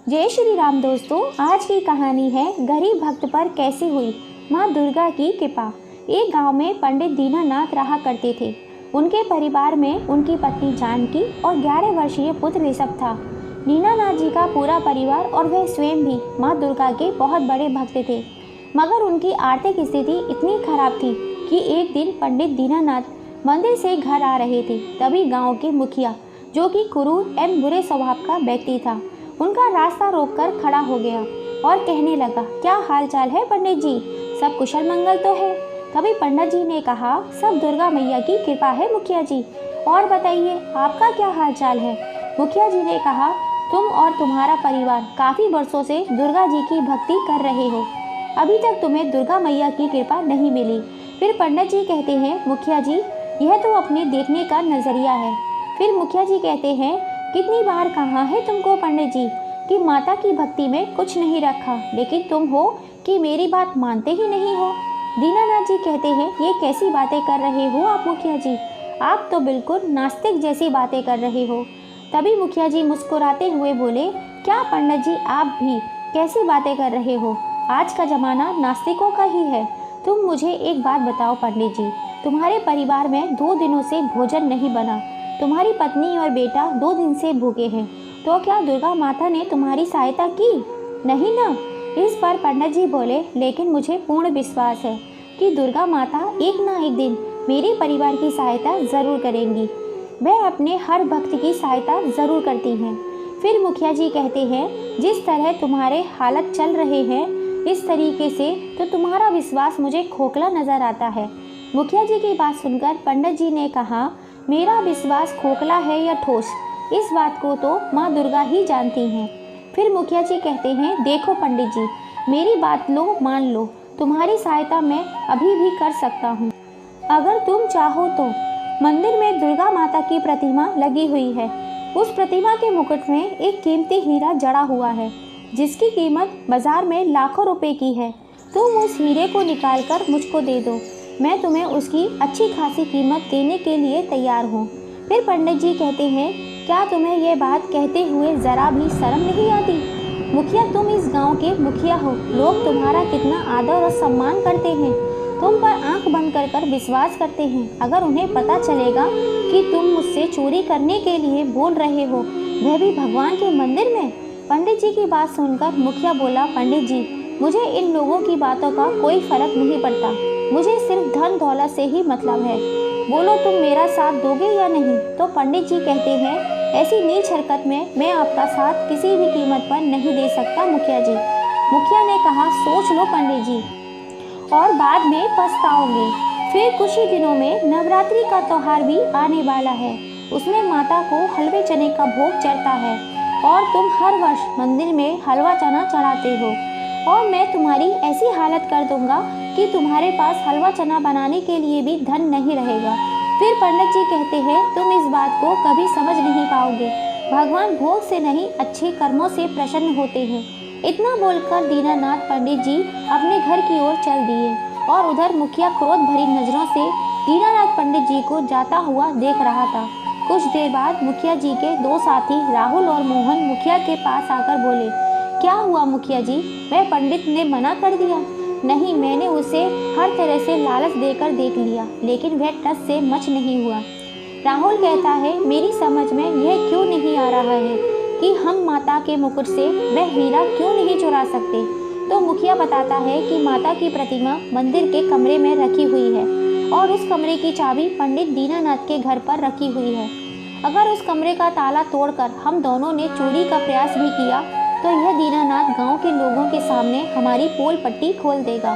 जय श्री राम दोस्तों। आज की कहानी है गरीब भक्त पर कैसे हुई माँ दुर्गा की कृपा। एक गांव में पंडित दीनानाथ रहा करते थे। उनके परिवार में उनकी पत्नी जानकी और 11 वर्षीय पुत्र ऋषभ था। दीनानाथ जी का पूरा परिवार और वह स्वयं भी माँ दुर्गा के बहुत बड़े भक्त थे, मगर उनकी आर्थिक स्थिति इतनी खराब थी कि एक दिन पंडित दीनानाथ मंदिर से घर आ रहे थे। तभी गांव के मुखिया, जो कि क्रूर एवं बुरे स्वभाव का व्यक्ति था, उनका रास्ता रोककर खड़ा हो गया और कहने लगा, क्या हाल चाल है पंडित जी, सब कुशल मंगल तो है। तभी पंडित जी ने कहा, सब दुर्गा मैया की कृपा है मुखिया जी, और बताइए आपका क्या हाल चाल है। मुखिया जी ने कहा, तुम और तुम्हारा परिवार काफ़ी वर्षों से दुर्गा जी की भक्ति कर रहे हो, अभी तक तुम्हें दुर्गा मैया की कृपा नहीं मिली। फिर पंडित जी कहते हैं, मुखिया जी यह तो अपने देखने का नज़रिया है। फिर मुखिया जी कहते हैं, कितनी बार कहा है तुमको पंडित जी कि माता की भक्ति में कुछ नहीं रखा, लेकिन तुम हो कि मेरी बात मानते ही नहीं हो। दीनानाथ जी कहते हैं, ये कैसी बातें कर रहे हो आप मुखिया जी, आप तो बिल्कुल नास्तिक जैसी बातें कर रहे हो। तभी मुखिया जी मुस्कुराते हुए बोले, क्या पंडित जी आप भी कैसी बातें कर रहे हो, आज का ज़माना नास्तिकों का ही है। तुम मुझे एक बात बताओ पंडित जी, तुम्हारे परिवार में 2 दिनों से भोजन नहीं बना, तुम्हारी पत्नी और बेटा 2 दिन से भूखे हैं, तो क्या दुर्गा माता ने तुम्हारी सहायता की? नहीं ना। इस पर पंडित जी बोले, लेकिन मुझे पूर्ण विश्वास है कि दुर्गा माता एक ना एक दिन मेरे परिवार की सहायता ज़रूर करेंगी। वह अपने हर भक्त की सहायता ज़रूर करती हैं। फिर मुखिया जी कहते हैं, जिस तरह तुम्हारे हालत चल रहे हैं इस तरीके से तो तुम्हारा विश्वास मुझे खोखला नज़र आता है। मुखिया जी की बात सुनकर पंडित जी ने कहा, मेरा विश्वास खोखला है या ठोस, इस बात को तो माँ दुर्गा ही जानती हैं। फिर मुखिया जी कहते हैं, देखो पंडित जी मेरी बात लो, मान लो, तुम्हारी सहायता मैं अभी भी कर सकता हूँ। अगर तुम चाहो तो मंदिर में दुर्गा माता की प्रतिमा लगी हुई है, उस प्रतिमा के मुकुट में एक कीमती हीरा जड़ा हुआ है, जिसकी कीमत बाजार में लाखों रुपए की है। तुम उस हीरे को निकाल कर मुझको दे दो, मैं तुम्हें उसकी अच्छी खासी कीमत देने के लिए तैयार हूँ। फिर पंडित जी कहते हैं, क्या तुम्हें यह बात कहते हुए ज़रा भी शर्म नहीं आती? मुखिया तुम इस गांव के मुखिया हो, लोग तुम्हारा कितना आदर और सम्मान करते हैं, तुम पर आंख बंद कर विश्वास करते हैं। अगर उन्हें पता चलेगा कि तुम मुझसे चोरी करने के लिए बोल रहे हो, वह भी भगवान के मंदिर में। पंडित जी की बात सुनकर मुखिया बोला, पंडित जी मुझे इन लोगों की बातों का कोई फर्क नहीं पड़ता, मुझे सिर्फ धन दौलत से ही मतलब है। बोलो तुम मेरा साथ दोगे या नहीं? तो पंडित जी कहते हैं, ऐसी नीच हरकत में मैं आपका साथ किसी भी कीमत पर नहीं दे सकता मुखिया जी। मुखिया ने कहा, सोच लो पंडित जी, और बाद में पछताओगे। फिर कुछ ही दिनों में नवरात्रि का त्यौहार भी आने वाला है, उसमें माता को हलवे चने का भोग चढ़ता है और तुम हर वर्ष मंदिर में हलवा चना चढ़ाते हो, और मैं तुम्हारी ऐसी हालत कर दूंगा कि तुम्हारे पास हलवा चना बनाने के लिए भी धन नहीं रहेगा। फिर पंडित जी कहते हैं, तुम इस बात को कभी समझ नहीं पाओगे, भगवान भोग से नहीं अच्छे कर्मों से प्रसन्न होते हैं। इतना बोलकर दीनानाथ पंडित जी अपने घर की ओर चल दिए, और उधर मुखिया क्रोध भरी नज़रों से दीनानाथ पंडित जी को जाता हुआ देख रहा था। कुछ देर बाद मुखिया जी के 2 साथी राहुल और मोहन मुखिया के पास आकर बोले, क्या हुआ मुखिया जी, वह पंडित ने मना कर दिया? नहीं, मैंने उसे हर तरह से लालच देकर देख लिया, लेकिन वह टस से मच नहीं हुआ। राहुल कहता है, मेरी समझ में यह क्यों नहीं आ रहा है कि हम माता के मुकुट से वह हीरा क्यों नहीं चुरा सकते। तो मुखिया बताता है कि माता की प्रतिमा मंदिर के कमरे में रखी हुई है, और उस कमरे की चाबी पंडित दीनानाथ के घर पर रखी हुई है। अगर उस कमरे का ताला तोड़कर हम दोनों ने चोरी का प्रयास भी किया तो यह दीनानाथ गांव के लोगों के सामने हमारी पोल पट्टी खोल देगा,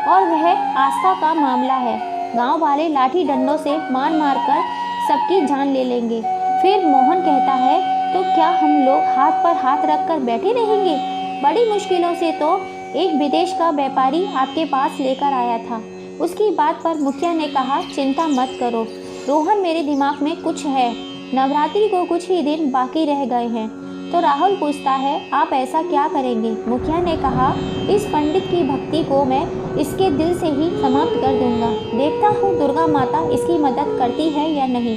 और वह आस्था का मामला है, गांव वाले लाठी डंडों से मार मार कर सबकी जान ले लेंगे। फिर मोहन कहता है, तो क्या हम लोग हाथ पर हाथ रख कर बैठे रहेंगे? बड़ी मुश्किलों से तो एक विदेश का व्यापारी आपके पास लेकर आया था। उसकी बात पर मुखिया ने कहा, चिंता मत करो रोहन, मेरे दिमाग में कुछ है, नवरात्रि को कुछ ही दिन बाकी रह गए हैं। तो राहुल पूछता है, आप ऐसा क्या करेंगे? मुखिया ने कहा, इस पंडित की भक्ति को मैं इसके दिल से ही समाप्त कर दूंगा, देखता हूँ दुर्गा माता इसकी मदद करती है या नहीं।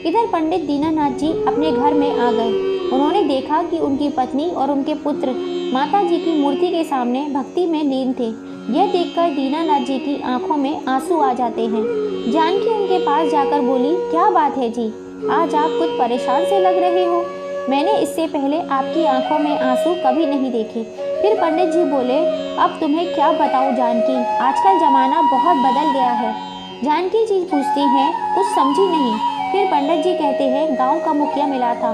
इधर पंडित दीनानाथ जी अपने घर में आ गए। उन्होंने देखा कि उनकी पत्नी और उनके पुत्र माता जी की मूर्ति के सामने भक्ति में लीन थे। यह देखकर दीनानाथ जी की आंखों में आंसू आ जाते हैं। जानकी उनके पास जाकर बोली, क्या बात है जी, आज आप कुछ परेशान से लग रहे हो। मैंने इससे पहले आपकी आंखों में आंसू कभी नहीं देखे। फिर पंडित जी बोले, अब तुम्हें क्या बताऊं जानकी, आजकल जमाना बहुत बदल गया है। जानकी जी पूछती हैं, कुछ समझी नहीं। फिर पंडित जी कहते हैं, गांव का मुखिया मिला था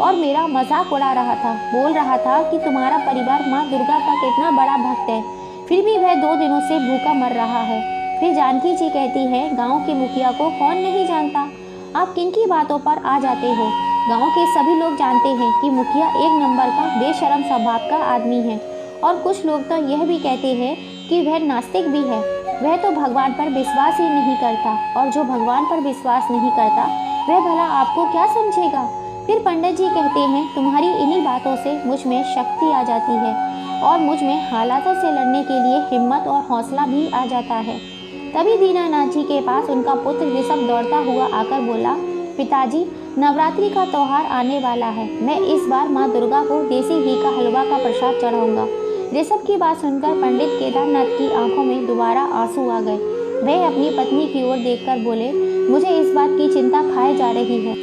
और मेरा मजाक उड़ा रहा था। बोल रहा था कि तुम्हारा परिवार माँ दुर्गा का कितना बड़ा भक्त है, फिर भी वह 2 दिनों से भूखा मर रहा है। फिर जानकी जी कहती है, गांव के मुखिया को कौन नहीं जानता, आप किन की बातों पर आ जाते हो। गांव के सभी लोग जानते हैं कि मुखिया एक नंबर का बेशर्म स्वभाव का आदमी है, और कुछ लोग तो यह भी कहते हैं कि वह नास्तिक भी है। वह तो भगवान पर विश्वास ही नहीं करता, और जो भगवान पर विश्वास नहीं करता वह भला आपको क्या समझेगा। फिर पंडित जी कहते हैं, तुम्हारी इन्हीं बातों से मुझ में शक्ति आ जाती है और मुझ में हालातों से लड़ने के लिए हिम्मत और हौसला भी आ जाता है। तभी दीनानाथ जी के पास उनका पुत्र ऋषभ दौड़ता हुआ आकर बोला, पिताजी, नवरात्रि का त्योहार आने वाला है, मैं इस बार माँ दुर्गा को देसी घी का हलवा का प्रसाद चढ़ाऊंगा। ऋषभ की बात सुनकर पंडित केदारनाथ की आंखों में दोबारा आंसू आ गए। वह अपनी पत्नी की ओर देखकर बोले, मुझे इस बात की चिंता खाए जा रही है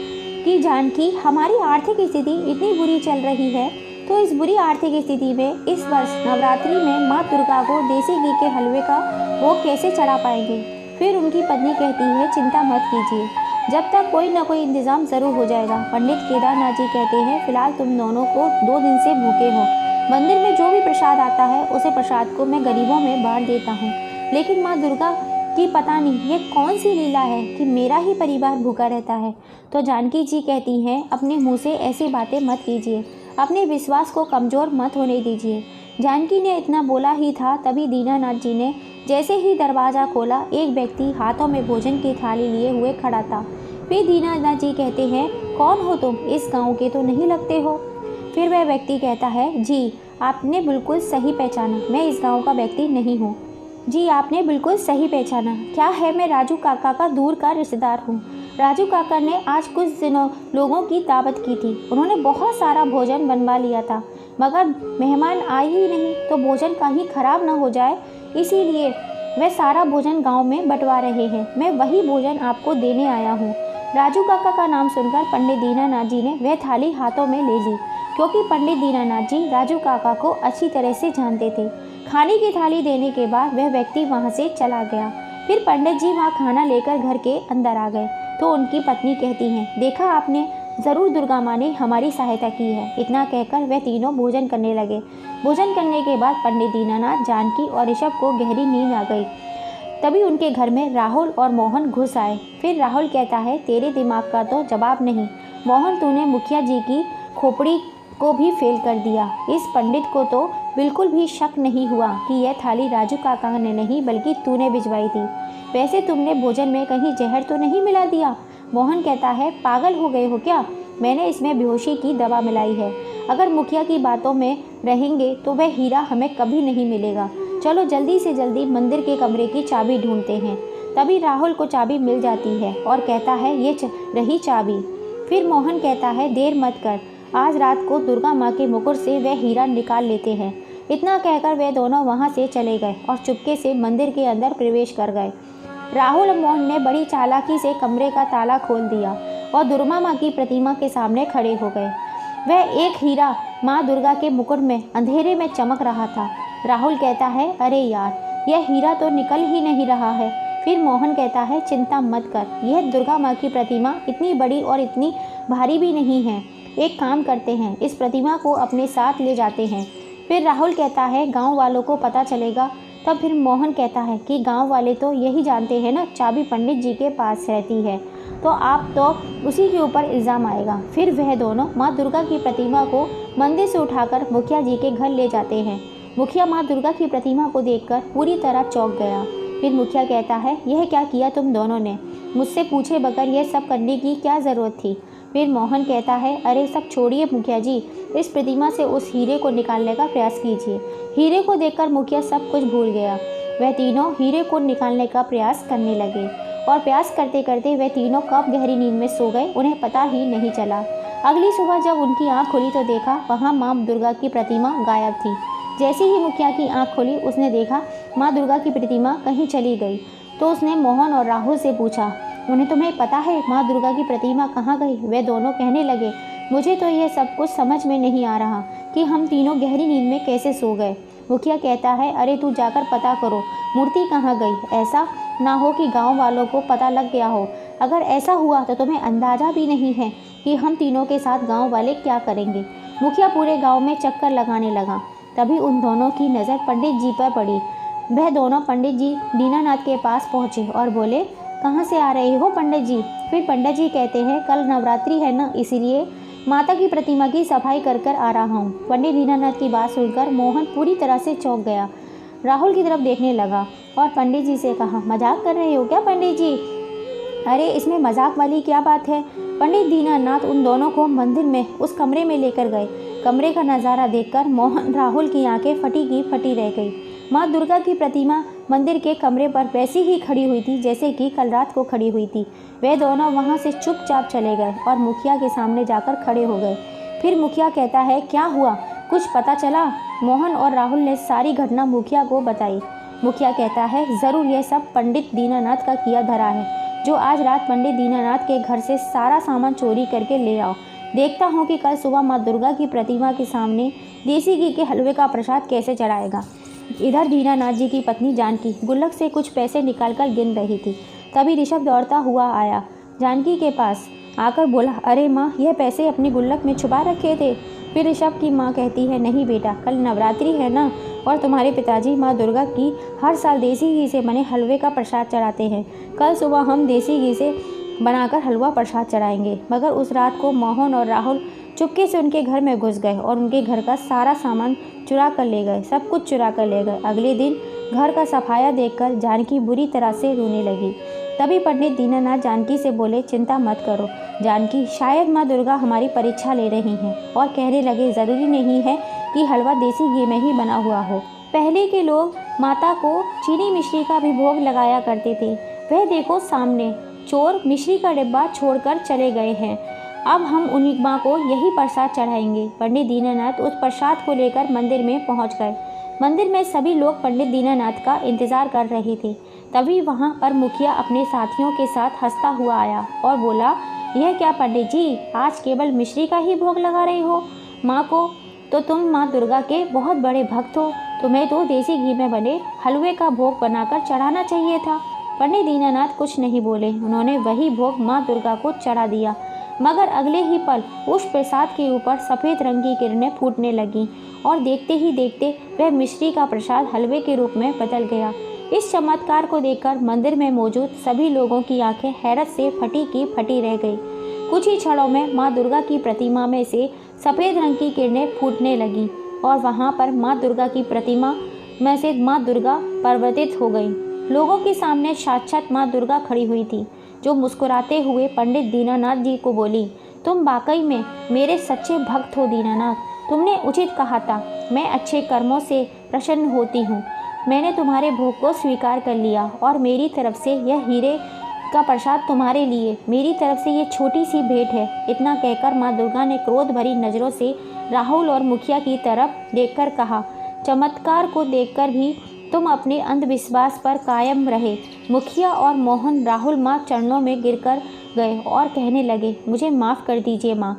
कि जानकी, हमारी आर्थिक स्थिति इतनी बुरी चल रही है, तो इस बुरी आर्थिक स्थिति में इस वर्ष नवरात्रि में माँ दुर्गा को देसी घी के हलवे का भोग कैसे चढ़ा पाएंगे। फिर उनकी पत्नी कहती है, चिंता मत कीजिए, जब तक कोई ना कोई इंतजाम जरूर हो जाएगा। पंडित केदारनाथ जी कहते हैं, फिलहाल तुम दोनों को 2 दिन से भूखे हो। मंदिर में जो भी प्रसाद आता है उसे प्रसाद को मैं गरीबों में बांट देता हूँ, लेकिन माँ दुर्गा की पता नहीं ये कौन सी लीला है कि मेरा ही परिवार भूखा रहता है। तो जानकी जी कहती हैं, अपने मुँह से ऐसी बातें मत कीजिए, अपने विश्वास को कमज़ोर मत होने दीजिए। जानकी ने इतना बोला ही था, तभी दीनानाथ जी ने जैसे ही दरवाज़ा खोला, एक व्यक्ति हाथों में भोजन की थाली लिए हुए खड़ा था। फिर दीनानाथ जी कहते हैं, कौन हो तुम, इस गांव के तो नहीं लगते हो। फिर वह व्यक्ति कहता है, जी आपने बिल्कुल सही पहचाना, मैं इस गांव का व्यक्ति नहीं हूँ। जी आपने बिल्कुल सही पहचाना, क्या है, मैं राजू काका का दूर का रिश्तेदार हूँ। राजू काका ने आज कुछ दिनों लोगों की दावत की थी, उन्होंने बहुत सारा भोजन बनवा लिया था, मगर मेहमान आए ही नहीं तो भोजन कहीं खराब ना हो जाए, इसीलिए वे सारा भोजन गांव में बंटवा रहे हैं। मैं वही भोजन आपको देने आया हूँ। राजू काका का नाम सुनकर पंडित दीनानाथ जी ने वह थाली हाथों में ले ली, क्योंकि पंडित दीनानाथ जी राजू काका को अच्छी तरह से जानते थे। खाने की थाली देने के बाद वह व्यक्ति वहाँ से चला गया। फिर पंडित जी वहाँ खाना लेकर घर के अंदर आ गए तो उनकी पत्नी कहती हैं, देखा आपने, ज़रूर दुर्गा माँ ने हमारी सहायता की है। इतना कहकर वह तीनों भोजन करने लगे। भोजन करने के बाद पंडित दीनानाथ, जानकी और ऋषभ को गहरी नींद आ गई। तभी उनके घर में राहुल और मोहन घुस आए। फिर राहुल कहता है, तेरे दिमाग का तो जवाब नहीं मोहन, तूने मुखिया जी की खोपड़ी को भी फेल कर दिया। इस पंडित को तो बिल्कुल भी शक नहीं हुआ कि यह थाली राजू काका ने नहीं बल्कि तूने भिजवाई थी। वैसे तुमने भोजन में कहीं जहर तो नहीं मिला दिया। मोहन कहता है, पागल हो गए हो क्या, मैंने इसमें बेहोशी की दवा मिलाई है। अगर मुखिया की बातों में रहेंगे तो वह हीरा हमें कभी नहीं मिलेगा। चलो जल्दी से जल्दी मंदिर के कमरे की चाबी ढूंढते हैं। तभी राहुल को चाबी मिल जाती है और कहता है, ये रही चाबी। फिर मोहन कहता है, देर मत कर, आज रात को दुर्गा माँ के मुकुट से वह हीरा निकाल लेते हैं। इतना कहकर वे दोनों वहाँ से चले गए और चुपके से मंदिर के अंदर प्रवेश कर गए। राहुल और मोहन ने बड़ी चालाकी से कमरे का ताला खोल दिया और दुर्गा माँ की प्रतिमा के सामने खड़े हो गए। वह एक हीरा माँ दुर्गा के मुकुट में अंधेरे में चमक रहा था। राहुल कहता है, अरे यार, यह हीरा तो निकल ही नहीं रहा है। फिर मोहन कहता है, चिंता मत कर, यह दुर्गा माँ की प्रतिमा इतनी बड़ी और इतनी भारी भी नहीं है। एक काम करते हैं, इस प्रतिमा को अपने साथ ले जाते हैं। फिर राहुल कहता है, गांव वालों को पता चलेगा। तब फिर मोहन कहता है कि गांव वाले तो यही जानते हैं ना, चाबी पंडित जी के पास रहती है, तो आप तो उसी के ऊपर इल्ज़ाम आएगा। फिर वह दोनों माँ दुर्गा की प्रतिमा को मंदिर से उठाकर मुखिया जी के घर ले जाते हैं। मुखिया माँ दुर्गा की प्रतिमा को देखकर पूरी तरह चौंक गया। फिर मुखिया कहता है, यह क्या किया तुम दोनों ने, मुझसे पूछे बगैर यह सब करने की क्या ज़रूरत थी। फिर मोहन कहता है, अरे सब छोड़िए मुखिया जी, इस प्रतिमा से उस हीरे को निकालने का प्रयास कीजिए। हीरे को देखकर मुखिया सब कुछ भूल गया। वह तीनों हीरे को निकालने का प्रयास करने लगे और प्रयास करते करते वे तीनों कब गहरी नींद में सो गए उन्हें पता ही नहीं चला। अगली सुबह जब उनकी आंख खुली तो देखा वहाँ माँ दुर्गा की प्रतिमा गायब थी। जैसे ही मुखिया की आंख खुली उसने देखा माँ दुर्गा की प्रतिमा कहीं चली गई। तो उसने मोहन और राहुल से पूछा, उन्हें तुम्हें पता है माँ दुर्गा की प्रतिमा कहाँ गई? वे दोनों कहने लगे, मुझे तो यह सब कुछ समझ में नहीं आ रहा कि हम तीनों गहरी नींद में कैसे सो गए। मुखिया कहता है, अरे तू जाकर पता करो मूर्ति कहाँ गई। ऐसा ना हो कि गांव वालों को पता लग गया हो। अगर ऐसा हुआ तो तुम्हें अंदाज़ा भी नहीं है कि हम तीनों के साथ गांव वाले क्या करेंगे। मुखिया पूरे गांव में चक्कर लगाने लगा। तभी उन दोनों की नज़र पंडित जी पर पड़ी। वह दोनों पंडित जी दीनानाथ के पास पहुँचे और बोले, कहाँ से आ रहे हो पंडित जी? फिर पंडित जी कहते हैं, कल नवरात्रि है ना, इसीलिए माता की प्रतिमा की सफाई कर कर आ रहा हूँ। पंडित दीनानाथ की बात सुनकर मोहन पूरी तरह से चौंक गया। राहुल की तरफ देखने लगा और पंडित जी से कहा, मजाक कर रहे हो क्या पंडित जी? अरे इसमें मजाक वाली क्या बात है? पंडित दीनानाथ उन दोनों को मंदिर में उस कमरे में लेकर गए। कमरे का नज़ारा देखकर मोहन राहुल की आंखें फटी की फटी रह गई। माँ दुर्गा की प्रतिमा मंदिर के कमरे पर वैसी ही खड़ी हुई थी जैसे कि कल रात को खड़ी हुई थी। वे दोनों वहाँ से चुपचाप चले गए और मुखिया के सामने जाकर खड़े हो गए। फिर मुखिया कहता है, क्या हुआ, कुछ पता चला? मोहन और राहुल ने सारी घटना मुखिया को बताई। मुखिया कहता है, ज़रूर यह सब पंडित दीनानाथ का किया धरा है, जो आज रात पंडित दीनानाथ के घर से सारा सामान चोरी करके ले आओ। देखता हूँ कि कल सुबह माँ दुर्गा की प्रतिमा के सामने देसी घी के हलवे का प्रसाद कैसे चढ़ाएगा। इधर दीनानाथ जी की पत्नी जानकी गुल्लक से कुछ पैसे निकालकर गिन रही थी। तभी ऋषभ दौड़ता हुआ आया जानकी के पास आकर बोला, अरे माँ, यह पैसे अपनी गुल्लक में छुपा रखे थे। फिर ऋषभ की माँ कहती है, नहीं बेटा, कल नवरात्रि है ना, और तुम्हारे पिताजी माँ दुर्गा की हर साल देसी घी से बने हलवे का प्रसाद चढ़ाते हैं। कल सुबह हम देसी घी से बनाकर हलवा प्रसाद चढ़ाएंगे। मगर उस रात को मोहन और राहुल चुपके से उनके घर में घुस गए और उनके घर का सारा सामान चुरा कर ले गए, सब कुछ चुरा कर ले गए। अगले दिन घर का सफाया देखकर जानकी बुरी तरह से रोने लगी। तभी पंडित दीनानाथ जानकी से बोले, चिंता मत करो जानकी, शायद माँ दुर्गा हमारी परीक्षा ले रही हैं। और कहने लगे, ज़रूरी नहीं है कि हलवा देसी घी में ही बना हुआ हो। पहले के लोग माता को चीनी मिश्री का भी भोग लगाया करते थे। वह देखो सामने, चोर मिश्री का डिब्बा छोड़कर चले गए हैं। अब हम उन्हीं माँ को यही प्रसाद चढ़ाएंगे। पंडित दीनानाथ उस प्रसाद को लेकर मंदिर में पहुँच गए। मंदिर में सभी लोग पंडित दीनानाथ का इंतज़ार कर रहे थे। तभी वहाँ पर मुखिया अपने साथियों के साथ हंसता हुआ आया और बोला, यह क्या पंडित जी, आज केवल मिश्री का ही भोग लगा रहे हो माँ को? तो तुम माँ दुर्गा के बहुत बड़े भक्त हो, तुम्हें तो देसी घी में बने हलवे का भोग बनाकर चढ़ाना चाहिए था। पंडित दीनानाथ कुछ नहीं बोले। उन्होंने वही भोग माँ दुर्गा को चढ़ा दिया। मगर अगले ही पल उस प्रसाद के ऊपर सफ़ेद रंग की किरणें फूटने लगीं और देखते ही देखते वह मिश्री का प्रसाद हलवे के रूप में बदल गया। इस चमत्कार को देखकर मंदिर में मौजूद सभी लोगों की आंखें हैरत से फटी की फटी रह गई। कुछ ही क्षणों में माँ दुर्गा की प्रतिमा में से सफ़ेद रंग की किरणें फूटने लगीं और वहाँ पर माँ दुर्गा की प्रतिमा में से माँ दुर्गा परिवर्तित हो गई। लोगों के सामने साक्षात माँ दुर्गा खड़ी हुई थी, जो मुस्कुराते हुए पंडित दीनानाथ जी को बोली, तुम वाकई में मेरे सच्चे भक्त हो दीनानाथ, तुमने उचित कहा था। मैं अच्छे कर्मों से प्रसन्न होती हूँ। मैंने तुम्हारे भोग को स्वीकार कर लिया और मेरी तरफ से यह हीरे का प्रसाद तुम्हारे लिए, मेरी तरफ से ये छोटी सी भेंट है। इतना कहकर माँ दुर्गा ने क्रोध भरी नज़रों से राहुल और मुखिया की तरफ देखकर कहा, चमत्कार को देखकर भी तुम अपने अंधविश्वास पर कायम रहे। मुखिया और मोहन राहुल माँ चरणों में गिरकर गए और कहने लगे, मुझे माफ़ कर दीजिए माँ।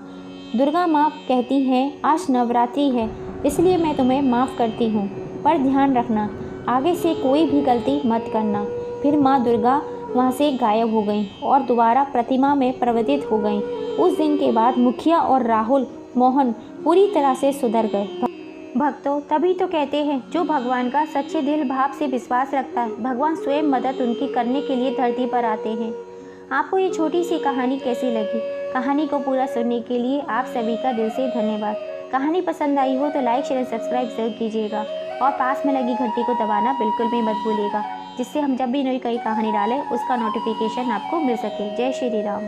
दुर्गा माँ कहती हैं, आज नवरात्रि है इसलिए मैं तुम्हें माफ़ करती हूँ, पर ध्यान रखना आगे से कोई भी गलती मत करना। फिर माँ दुर्गा वहाँ से गायब हो गई और दोबारा प्रतिमा में परिवर्तित हो गई। उस दिन के बाद मुखिया और राहुल मोहन पूरी तरह से सुधर गए। भक्तों, तभी तो कहते हैं, जो भगवान का सच्चे दिल भाव से विश्वास रखता है, भगवान स्वयं मदद उनकी करने के लिए धरती पर आते हैं। आपको ये छोटी सी कहानी कैसी लगी? कहानी को पूरा सुनने के लिए आप सभी का दिल से धन्यवाद। कहानी पसंद आई हो तो लाइक शेयर सब्सक्राइब जरूर कीजिएगा और पास में लगी घंटी को दबाना बिल्कुल भी मत भूलिएगा, जिससे हम जब भी नई कई कहानी डालें उसका नोटिफिकेशन आपको मिल सके। जय श्री राम।